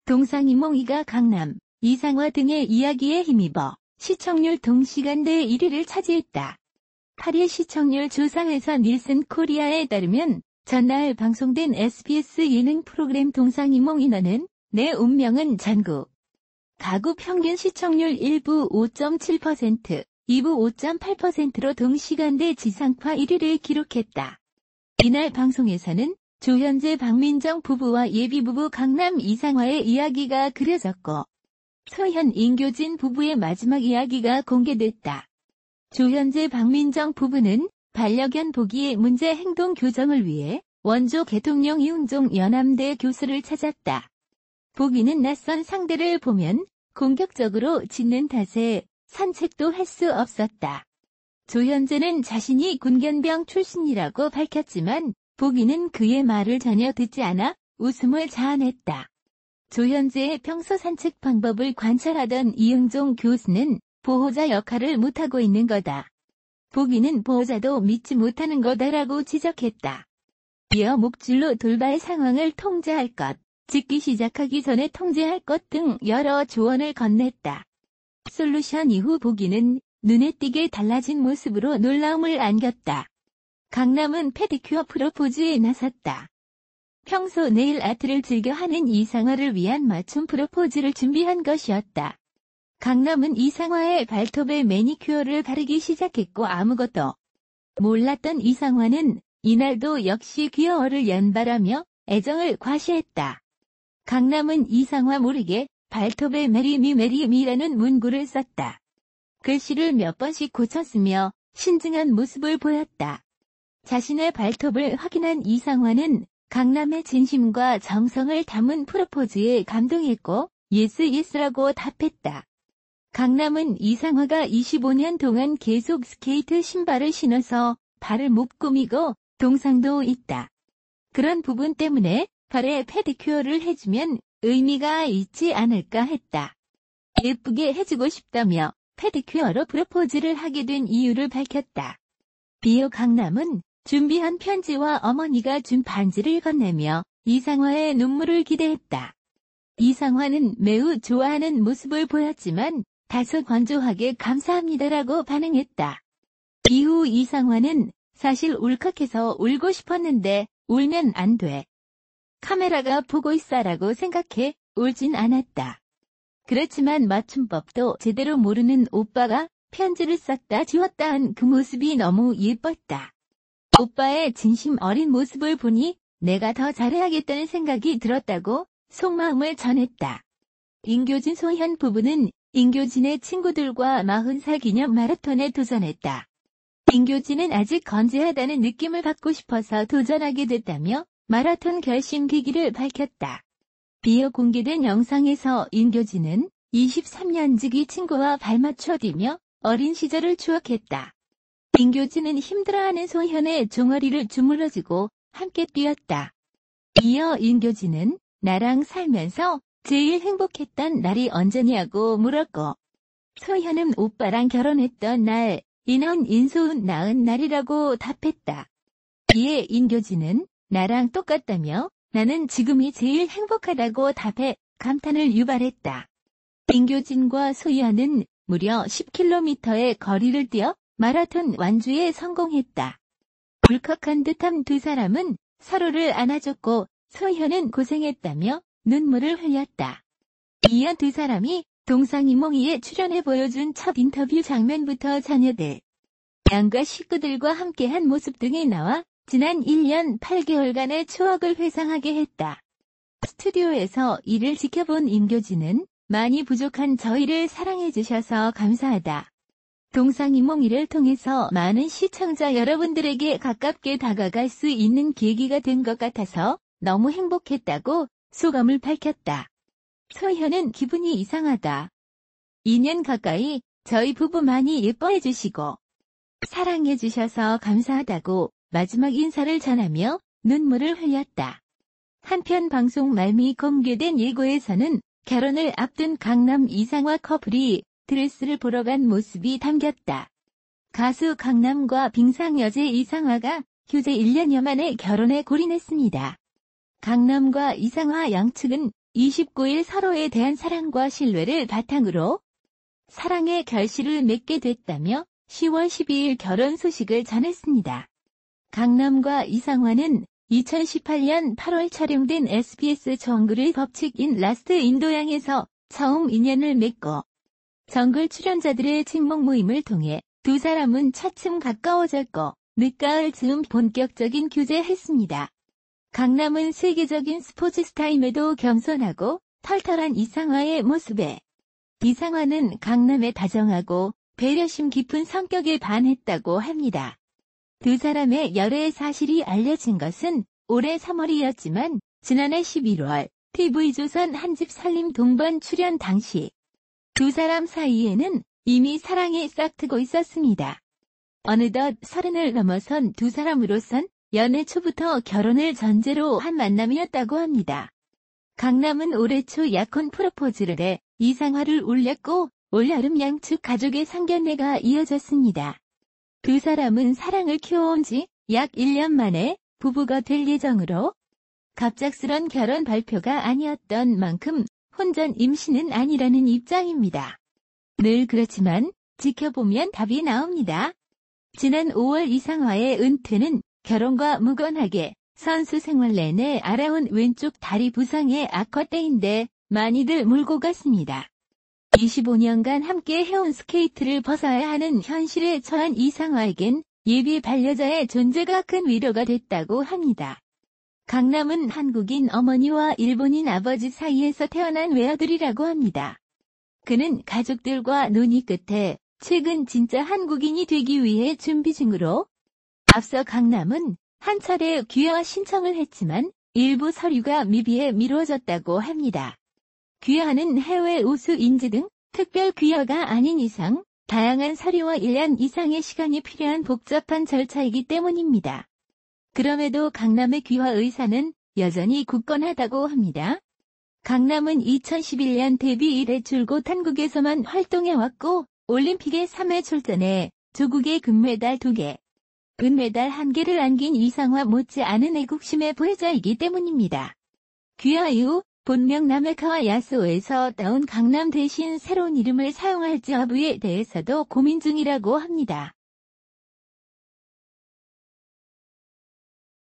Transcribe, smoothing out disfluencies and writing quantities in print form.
동상이몽이가 강남, 이상화 등의 이야기에 힘입어 시청률 동시간대 1위를 차지했다. 8일 시청률 조사회사 닐슨 코리아에 따르면 전날 방송된 SBS 예능 프로그램 동상이몽이 너는 내 운명은 전국 가구 평균 시청률 1부 5.7%, 2부 5.8%로 동시간대 지상파 1위를 기록했다. 이날 방송에서는 조현재 박민정 부부와 예비부부 강남 이상화의 이야기가 그려졌고 소현 임교진 부부의 마지막 이야기가 공개됐다. 조현재 박민정 부부는 반려견 보기의 문제 행동 교정을 위해 원조 개통령 이웅종 연암대 교수를 찾았다. 보기는 낯선 상대를 보면 공격적으로 짖는 탓에 산책도 할 수 없었다. 조현재는 자신이 군견병 출신이라고 밝혔지만 보기는 그의 말을 전혀 듣지 않아 웃음을 자아냈다. 조현재의 평소 산책 방법을 관찰하던 이응종 교수는 보호자 역할을 못하고 있는 거다. 보기는 보호자도 믿지 못하는 거다라고 지적했다. 이어 목줄로 돌발 상황을 통제할 것, 짖기 시작하기 전에 통제할 것 등 여러 조언을 건넸다. 솔루션 이후 보기는 눈에 띄게 달라진 모습으로 놀라움을 안겼다. 강남은 페디큐어 프로포즈에 나섰다. 평소 네일 아트를 즐겨하는 이상화를 위한 맞춤 프로포즈를 준비한 것이었다. 강남은 이상화의 발톱에 매니큐어를 바르기 시작했고 아무것도 몰랐던 이상화는 이날도 역시 귀여워를 연발하며 애정을 과시했다. 강남은 이상화 모르게 발톱에 메리미라는 문구를 썼다. 글씨를 몇 번씩 고쳤으며 신중한 모습을 보였다. 자신의 발톱을 확인한 이상화는 강남의 진심과 정성을 담은 프로포즈에 감동했고 예스라고 답했다. 강남은 이상화가 25년 동안 계속 스케이트 신발을 신어서 발을 못 꾸미고 동상도 있다. 그런 부분 때문에 발에 페디큐어를 해주면 의미가 있지 않을까 했다. 예쁘게 해주고 싶다며 페디큐어로 프로포즈를 하게 된 이유를 밝혔다. 비어 강남은 준비한 편지와 어머니가 준 반지를 건네며 이상화의 눈물을 기대했다. 이상화는 매우 좋아하는 모습을 보였지만 다소 건조하게 감사합니다라고 반응했다. 이후 이상화는 사실 울컥해서 울고 싶었는데 울면 안 돼. 카메라가 보고 있어라고 생각해 울진 않았다. 그렇지만 맞춤법도 제대로 모르는 오빠가 편지를 썼다 지웠다 한 그 모습이 너무 예뻤다. 오빠의 진심 어린 모습을 보니 내가 더 잘해야겠다는 생각이 들었다고 속마음을 전했다. 임교진 소현 부부는 임교진의 친구들과 40살 기념 마라톤에 도전했다. 임교진은 아직 건재하다는 느낌을 받고 싶어서 도전하게 됐다며 마라톤 결심 계기를 밝혔다. 비어 공개된 영상에서 임교진은 23년 지기 친구와 발맞춰 뛰며 어린 시절을 추억했다. 임교진은 힘들어하는 소현의 종아리를 주물러주고 함께 뛰었다. 이어 임교진은 나랑 살면서 제일 행복했던 날이 언제냐고 물었고 소현은 오빠랑 결혼했던 날 인원 인소운 낳은 날이라고 답했다. 이에 임교진은 나랑 똑같다며 나는 지금이 제일 행복하다고 답해 감탄을 유발했다. 임교진과 소현은 무려 10km의 거리를 뛰어 마라톤 완주에 성공했다. 울컥한 듯한 두 사람은 서로를 안아줬고 소현은 고생했다며 눈물을 흘렸다. 이어 두 사람이 동상이몽이에 출연해 보여준 첫 인터뷰 장면부터 자녀들, 양가 식구들과 함께한 모습 등이 나와 지난 1년 8개월간의 추억을 회상하게 했다. 스튜디오에서 이를 지켜본 임교진은 많이 부족한 저희를 사랑해주셔서 감사하다. 동상이몽이를 통해서 많은 시청자 여러분들에게 가깝게 다가갈 수 있는 계기가 된 것 같아서 너무 행복했다고 소감을 밝혔다. 소현은 기분이 이상하다. 2년 가까이 저희 부부 많이 예뻐해주시고 사랑해주셔서 감사하다고 마지막 인사를 전하며 눈물을 흘렸다. 한편 방송 말미 공개된 예고에서는 결혼을 앞둔 강남 이상화 커플이 드레스를 보러 간 모습이 담겼다. 가수 강남과 빙상 여제 이상화가 휴재 1년여 만에 결혼에 골인했습니다. 강남과 이상화 양측은 29일 서로에 대한 사랑과 신뢰를 바탕으로 사랑의 결실을 맺게 됐다며 10월 12일 결혼 소식을 전했습니다. 강남과 이상화는 2018년 8월 촬영된 SBS 정글의 법칙인 라스트 인도양에서 처음 인연을 맺고 정글 출연자들의 친목 모임을 통해 두 사람은 차츰 가까워졌고 늦가을 즈음 본격적인 교제했습니다. 강남은 세계적인 스포츠 스타임에도 겸손하고 털털한 이상화의 모습에 이상화는 강남의 다정하고 배려심 깊은 성격에 반했다고 합니다. 두 사람의 열애 사실이 알려진 것은 올해 3월이었지만 지난해 11월 TV조선 한집 살림 동반 출연 당시 두 사람 사이에는 이미 사랑이 싹트고 있었습니다. 어느덧 30을 넘어선 두 사람으로선 연애 초부터 결혼을 전제로 한 만남이었다고 합니다. 강남은 올해 초 약혼 프로포즈를 해 이상화를 울렸고 올여름 양측 가족의 상견례가 이어졌습니다. 두 사람은 사랑을 키워온 지 약 1년 만에 부부가 될 예정으로 갑작스런 결혼 발표가 아니었던 만큼 혼전 임신은 아니라는 입장입니다. 늘 그렇지만 지켜보면 답이 나옵니다. 지난 5월 이상화의 은퇴는 결혼과 무관하게 선수 생활 내내 알아온 왼쪽 다리 부상의 악화 때인데 많이들 몰고 갔습니다. 25년간 함께 해온 스케이트를 벗어야 하는 현실에 처한 이상화에겐 예비 반려자의 존재가 큰 위로가 됐다고 합니다. 강남은 한국인 어머니와 일본인 아버지 사이에서 태어난 외아들이라고 합니다. 그는 가족들과 논의 끝에 최근 진짜 한국인이 되기 위해 준비 중으로 앞서 강남은 한 차례 귀화 신청을 했지만 일부 서류가 미비해 미뤄졌다고 합니다. 귀화는 해외 우수 인지 등 특별 귀화가 아닌 이상 다양한 서류와 1년 이상의 시간이 필요한 복잡한 절차이기 때문입니다. 그럼에도 강남의 귀화 의사는 여전히 굳건하다고 합니다. 강남은 2011년 데뷔 이래 줄곧 한국에서만 활동해왔고 올림픽에 3회 출전해 조국의 금메달 2개, 은메달 1개를 안긴 이상화 못지않은 애국심의 보혜자이기 때문입니다. 귀화 이후 본명 남해카와 야스오에서 따온 강남 대신 새로운 이름을 사용할지 여부에 대해서도 고민 중이라고 합니다.